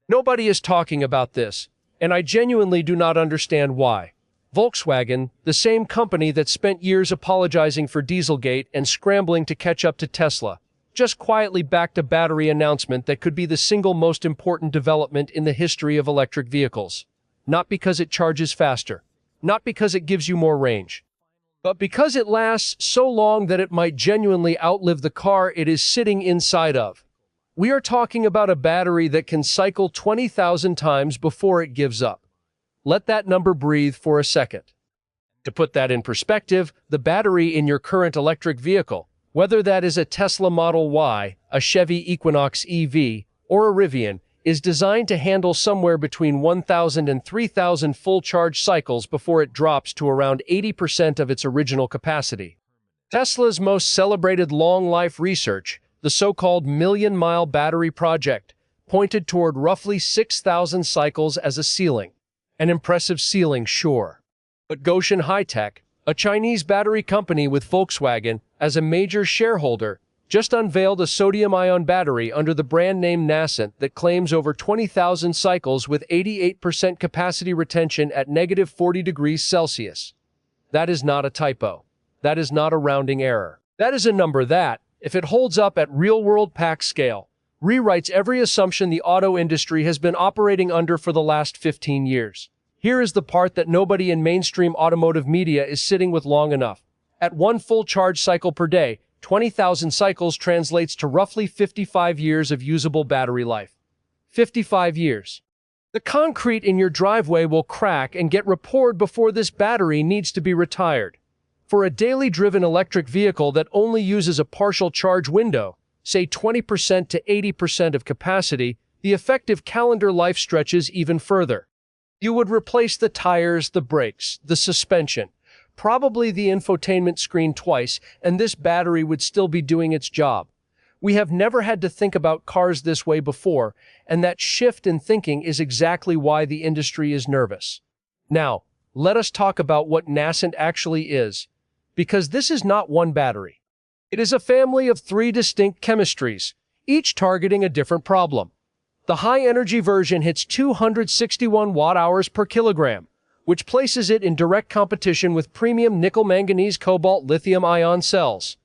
Nobody is talking about this, and I genuinely do not understand why. Volkswagen, the same company that spent years apologizing for Dieselgate and scrambling to catch up to Tesla, just quietly backed a battery announcement that could be the single most important development in the history of electric vehicles. Not because it charges faster, not because it gives you more range, but because it lasts so long that it might genuinely outlive the car it is sitting inside of. We are talking about a battery that can cycle 20,000 times before it gives up. Let that number breathe for a second. To put that in perspective, the battery in your current electric vehicle, whether that is a Tesla Model Y, a Chevy Equinox EV, or a Rivian, is designed to handle somewhere between 1,000 and 3,000 full charge cycles before it drops to around 80% of its original capacity. Tesla's most celebrated long-life research, the so-called Million-Mile Battery Project, pointed toward roughly 6,000 cycles as a ceiling. An impressive ceiling, sure. But Gotion High-Tech, a Chinese battery company with Volkswagen as a major shareholder, just unveiled a sodium-ion battery under the brand name Nascent that claims over 20,000 cycles with 88% capacity retention at negative 40 degrees Celsius. That is not a typo. That is not a rounding error. That is a number that, if it holds up at real-world pack scale, rewrites every assumption the auto industry has been operating under for the last 15 years. Here is the part that nobody in mainstream automotive media is sitting with long enough. At one full charge cycle per day, 20,000 cycles translates to roughly 55 years of usable battery life. 55 years. The concrete in your driveway will crack and get repoured before this battery needs to be retired. For a daily driven electric vehicle that only uses a partial charge window, say 20% to 80% of capacity, the effective calendar life stretches even further. You would replace the tires, the brakes, the suspension, probably the infotainment screen twice, and this battery would still be doing its job. We have never had to think about cars this way before, and that shift in thinking is exactly why the industry is nervous. Now, let us talk about what Nascent actually is, because this is not one battery. It is a family of 3 distinct chemistries, each targeting a different problem. The high-energy version hits 261 watt-hours per kilogram, which places it in direct competition with premium nickel-manganese-cobalt-lithium-ion cells.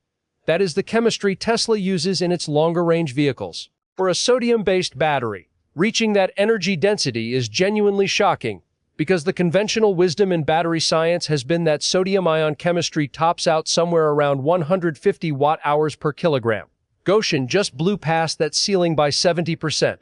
That is the chemistry Tesla uses in its longer-range vehicles. For a sodium-based battery, reaching that energy density is genuinely shocking, because the conventional wisdom in battery science has been that sodium-ion chemistry tops out somewhere around 150 watt-hours per kilogram. Gotion just blew past that ceiling by 70%.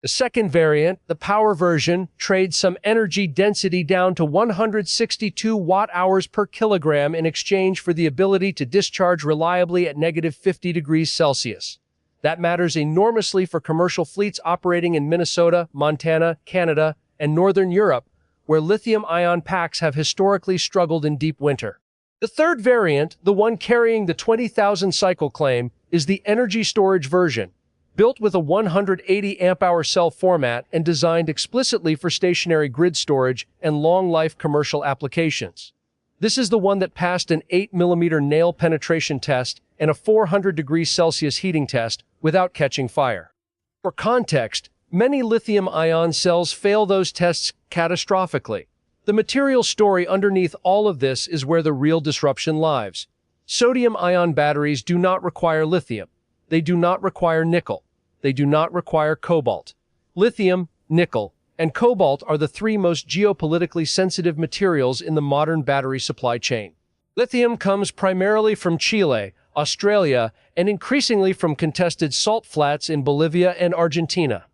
The second variant, the power version, trades some energy density down to 162 watt-hours per kilogram in exchange for the ability to discharge reliably at negative 50 degrees Celsius. That matters enormously for commercial fleets operating in Minnesota, Montana, Canada, and Northern Europe, where lithium-ion packs have historically struggled in deep winter. The third variant, the one carrying the 20,000 cycle claim, is the energy storage version, built with a 180 amp-hour cell format and designed explicitly for stationary grid storage and long-life commercial applications. This is the one that passed an 8mm nail penetration test and a 400 degrees Celsius heating test without catching fire. For context, many lithium-ion cells fail those tests catastrophically. The material story underneath all of this is where the real disruption lies. Sodium-ion batteries do not require lithium. They do not require nickel. They do not require cobalt. Lithium, nickel, and cobalt are the 3 most geopolitically sensitive materials in the modern battery supply chain. Lithium comes primarily from Chile, Australia, and increasingly from contested salt flats in Bolivia and Argentina.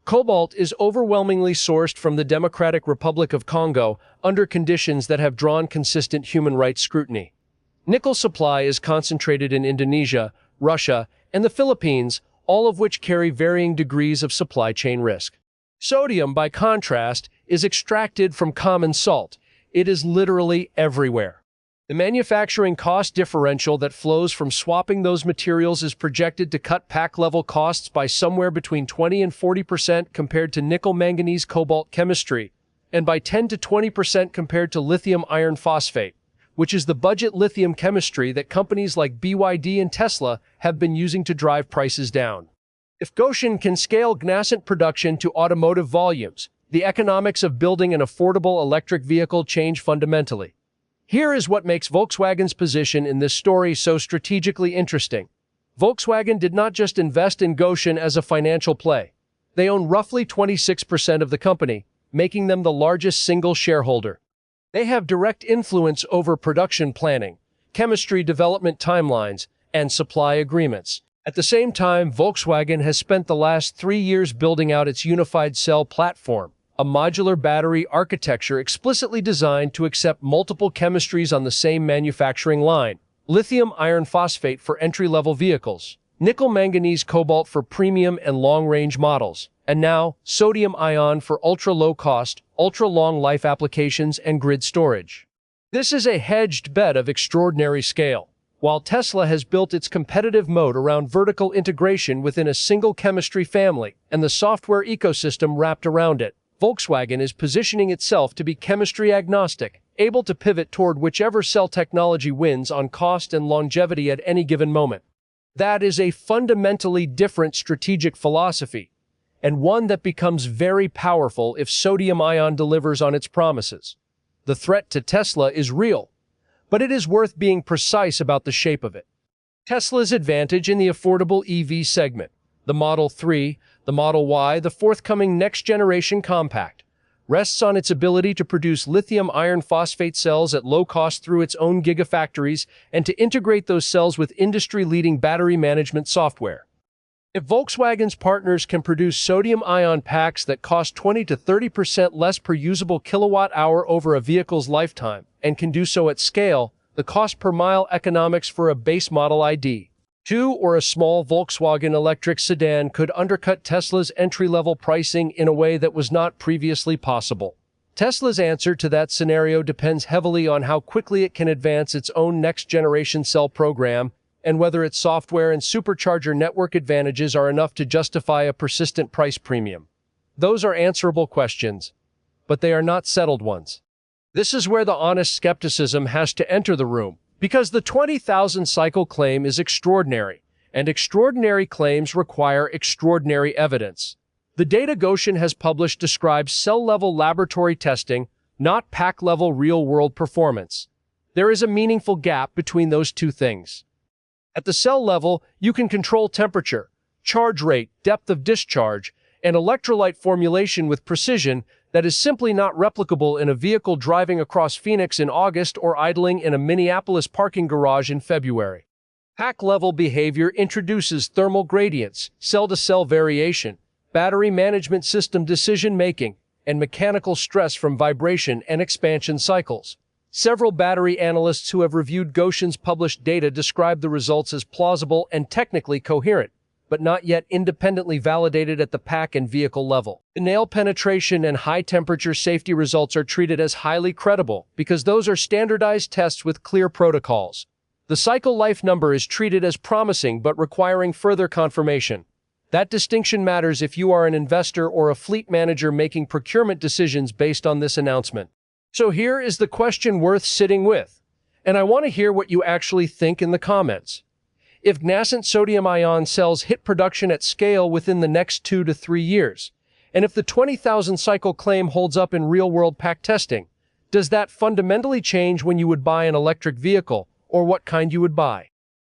Cobalt is overwhelmingly sourced from the Democratic Republic of Congo under conditions that have drawn consistent human rights scrutiny. Nickel supply is concentrated in Indonesia, Russia, and the Philippines, all of which carry varying degrees of supply chain risk. Sodium, by contrast, is extracted from common salt. It is literally everywhere. The manufacturing cost differential that flows from swapping those materials is projected to cut pack-level costs by somewhere between 20 and 40% compared to nickel-manganese-cobalt chemistry, and by 10 to 20% compared to lithium iron phosphate, which is the budget lithium chemistry that companies like BYD and Tesla have been using to drive prices down. If Goshen can scale nascent production to automotive volumes, the economics of building an affordable electric vehicle change fundamentally. Here is what makes Volkswagen's position in this story so strategically interesting. Volkswagen did not just invest in Goshen as a financial play. They own roughly 26% of the company, making them the largest single shareholder. They have direct influence over production planning, chemistry development timelines, and supply agreements. At the same time, Volkswagen has spent the last 3 years building out its unified cell platform, a modular battery architecture explicitly designed to accept multiple chemistries on the same manufacturing line. Lithium iron phosphate for entry-level vehicles, nickel manganese cobalt for premium and long-range models, and now sodium ion for ultra-low-cost, ultra-long life applications and grid storage. This is a hedged bet of extraordinary scale. While Tesla has built its competitive moat around vertical integration within a single chemistry family and the software ecosystem wrapped around it, Volkswagen is positioning itself to be chemistry agnostic, able to pivot toward whichever cell technology wins on cost and longevity at any given moment. That is a fundamentally different strategic philosophy, and one that becomes very powerful if sodium-ion delivers on its promises. The threat to Tesla is real, but it is worth being precise about the shape of it. Tesla's advantage in the affordable EV segment, the Model 3, the Model Y, the forthcoming next-generation compact, rests on its ability to produce lithium iron phosphate cells at low cost through its own gigafactories and to integrate those cells with industry-leading battery management software. If Volkswagen's partners can produce sodium-ion packs that cost 20 to 30% less per usable kilowatt-hour over a vehicle's lifetime, and can do so at scale, the cost-per-mile economics for a base Model ID.2 or a small Volkswagen electric sedan could undercut Tesla's entry-level pricing in a way that was not previously possible. Tesla's answer to that scenario depends heavily on how quickly it can advance its own next-generation cell program and whether its software and supercharger network advantages are enough to justify a persistent price premium. Those are answerable questions, but they are not settled ones. This is where the honest skepticism has to enter the room, because the 20,000 cycle claim is extraordinary, and extraordinary claims require extraordinary evidence. The data Goshen has published describes cell-level laboratory testing, not pack-level real-world performance. There is a meaningful gap between those two things. At the cell level, you can control temperature, charge rate, depth of discharge, and electrolyte formulation with precision that is simply not replicable in a vehicle driving across Phoenix in August or idling in a Minneapolis parking garage in February. Pack-level behavior introduces thermal gradients, cell-to-cell variation, battery management system decision-making, and mechanical stress from vibration and expansion cycles. Several battery analysts who have reviewed Goshen's published data describe the results as plausible and technically coherent, but not yet independently validated at the pack and vehicle level. The nail penetration and high-temperature safety results are treated as highly credible because those are standardized tests with clear protocols. The cycle life number is treated as promising but requiring further confirmation. That distinction matters if you are an investor or a fleet manager making procurement decisions based on this announcement. So here is the question worth sitting with, and I want to hear what you actually think in the comments. If nascent sodium-ion cells hit production at scale within the next 2 to 3 years, and if the 20,000 cycle claim holds up in real-world pack testing, does that fundamentally change when you would buy an electric vehicle, or what kind you would buy?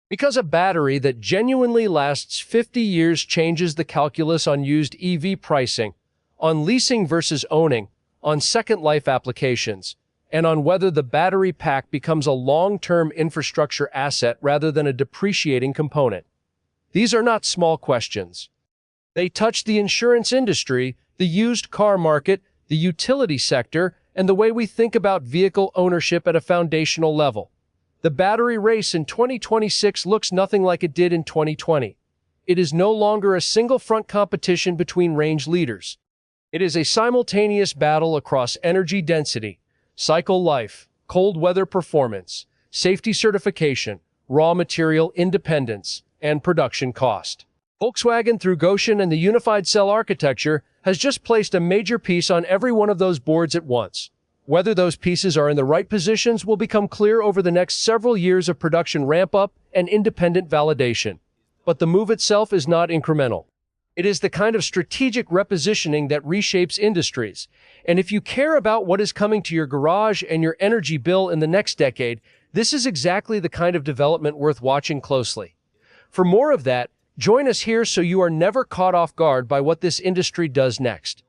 Because a battery that genuinely lasts 50 years changes the calculus on used EV pricing, on leasing versus owning, on second life applications, and on whether the battery pack becomes a long-term infrastructure asset rather than a depreciating component. These are not small questions. They touch the insurance industry, the used car market, the utility sector, and the way we think about vehicle ownership at a foundational level. The battery race in 2026 looks nothing like it did in 2020. It is no longer a single-front competition between range leaders. It is a simultaneous battle across energy density, cycle life, cold weather performance, safety certification, raw material independence, and production cost. Volkswagen, through Goshen and the unified cell architecture, has just placed a major piece on every one of those boards at once. Whether those pieces are in the right positions will become clear over the next several years of production ramp-up and independent validation. But the move itself is not incremental. It is the kind of strategic repositioning that reshapes industries. And if you care about what is coming to your garage and your energy bill in the next decade, this is exactly the kind of development worth watching closely. For more of that, join us here so you are never caught off guard by what this industry does next.